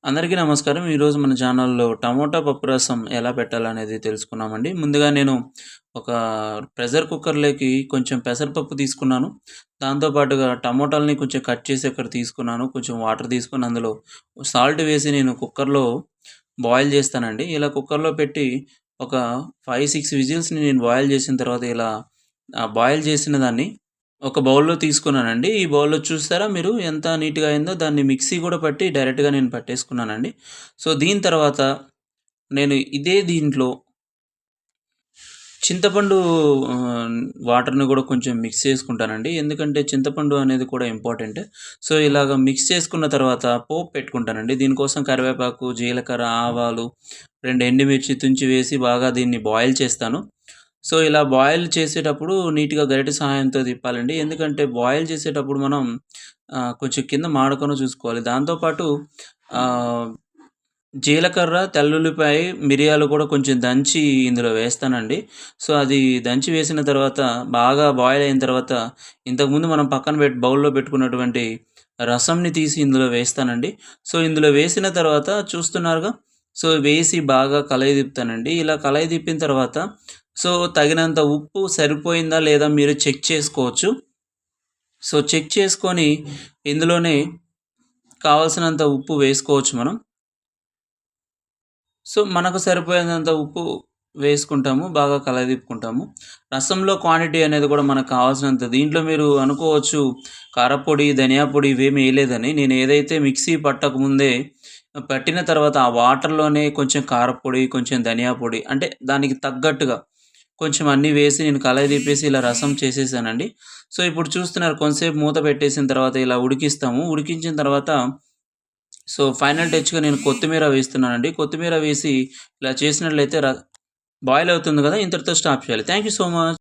అందరికీ నమస్కారం. ఈరోజు మన ఛానల్‌లో టమోటా పప్పు రసం ఎలా పెట్టాలనేది తెలుసుకుందామండి. ముందుగా నేను ఒక ప్రెషర్ కుక్కర్‌లోకి కొంచెం పెసరపప్పు తీసుకున్నాను. దాంతో పాటుగా టమోటాలని కొంచెం కట్ చేసి అక్కడ తీసుకున్నాను. కొంచెం వాటర్ తీసుకొని అందులో సాల్ట్ వేసి నేను కుక్కర్‌లో బాయిల్ చేస్తానండి. ఇలా కుక్కర్‌లో పెట్టి ఒక 5, 6 విజిల్స్‌ని నేను బాయిల్ చేసిన తర్వాత ఇలా బాయిల్ చేసిన దాన్ని ఒక బౌల్‌లో తీసుకున్నానండి. ఈ బౌల్‌లో చూసారా మీరు ఎంత నీట్‌గా అయిందో దాన్ని మిక్సీ కూడా పట్టి డైరెక్ట్‌గా నేను పట్టేసుకున్నానండి. సో, దీని తర్వాత నేను ఇదే దీంట్లో చింతపండు వాటర్‌ని కూడా కొంచెం మిక్స్ చేసుకుంటానండి. ఎందుకంటే చింతపండు అనేది కూడా ఇంపార్టెంట్. సో, ఇలాగ మిక్స్ చేసుకున్న తర్వాత పోపు పెట్టుకుంటానండి. దీనికోసం కరివేపాకు, జీలకర్ర, ఆవాలు, 2 ఎండుమిర్చి తుంచి వేసి బాగా దీన్ని బాయిల్ చేస్తాను. సో, ఇలా బాయిల్ చేసేటప్పుడు నీట్‌గా గరిటె సహాయంతో తిప్పాలండి. ఎందుకంటే బాయిల్ చేసేటప్పుడు మనం కొంచెం కింద మాడకుండా చూసుకోవాలి. దాంతో పాటు ఆహ్, జీలకర్ర, తెల్లుల్లిపాయ, మిరియాలు కూడా కొంచెం దంచి ఇందులో వేస్తానండి. సో, అది దంచి వేసిన తర్వాత బాగా బాయిల్ అయిన తర్వాత ఇంతకుముందు మనం పక్కన బౌల్‌లో పెట్టుకున్నటువంటి రసంని తీసి ఇందులో వేస్తానండి. సో, ఇందులో వేసిన తర్వాత చూస్తున్నారుగా. సో, వేసి బాగా కలయదిప్పుతానండి. ఇలా కలయదిప్పిన తర్వాత సో, తగినంత ఉప్పు సరిపోయిందా లేదా మీరు చెక్ చేసుకోవచ్చు. సో, చెక్ చేసుకొని ఇందులోనే కావాల్సినంత ఉప్పు వేసుకోవచ్చు మనం. సో, మనకు సరిపోయేంత ఉప్పు వేసుకుంటాము. బాగా కలయదిప్పుకుంటాము. రసంలో క్వాంటిటీ అనేది కూడా మనకు కావాల్సినంత దీంట్లో మీరు అనుకోవచ్చు కారప్పొడి, ధనియా పొడి ఇవేమి ఎయలేదని. నేను ఏదైతే మిక్సీ పట్టకముందే పట్టిన తర్వాత ఆ వాటర్‌లోనే కొంచెం కారప్పొడి, కొంచెం ధనియా పొడి అంటే దానికి తగ్గట్టుగా కొంచెం అన్నీ వేసి నేను కలయి తిప్పేసి ఇలా రసం చేసేసానండి. సో, ఇప్పుడు చూస్తున్నారు కొంతసేపు మూత పెట్టేసిన తర్వాత ఇలా ఉడికిస్తాము. ఉడికించిన తర్వాత సో, ఫైనల్ టచ్‌గా నేను కొత్తిమీర వేస్తున్నానండి. కొత్తిమీర వేసి ఇలా చేసినట్లయితే బాయిల్ అవుతుంది గదా! ఇంతటితో స్టాప్ చేయాలి. Thank you so much.